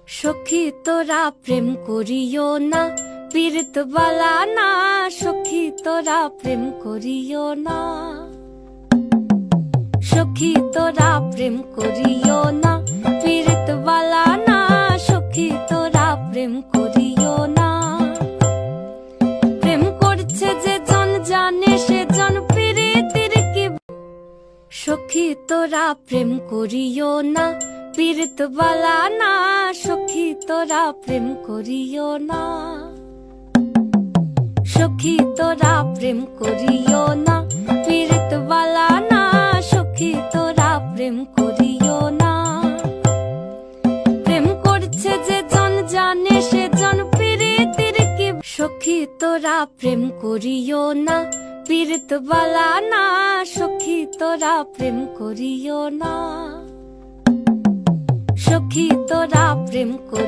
সখী তোরা প্রেম করিও না, পীড়িত বালা না। সখী তোরা প্রেম করিও না, সখী তোরা প্রেম করিও না, পীড়িত বালা না। সখী তোরা প্রেম করিও না। প্রেম করছে যে জন জানে সে জন পীড়িতের কি। সখী তোরা প্রেম করিও না, পীড়িত বালা না। সখী তোরা প্রেম করিও না, সখী তোরা প্রেম করিও না, পীড়িত বালা না। সখী তোরা প্রেম করিও না। প্রেম করছে যে জন জানে সে জন পীড়িতের কি। সখী তোরা প্রেম করিও না, পীড়িত বালা না। সখী তোরা প্রেম করিও না, সখী তোরা প্রেম করিও।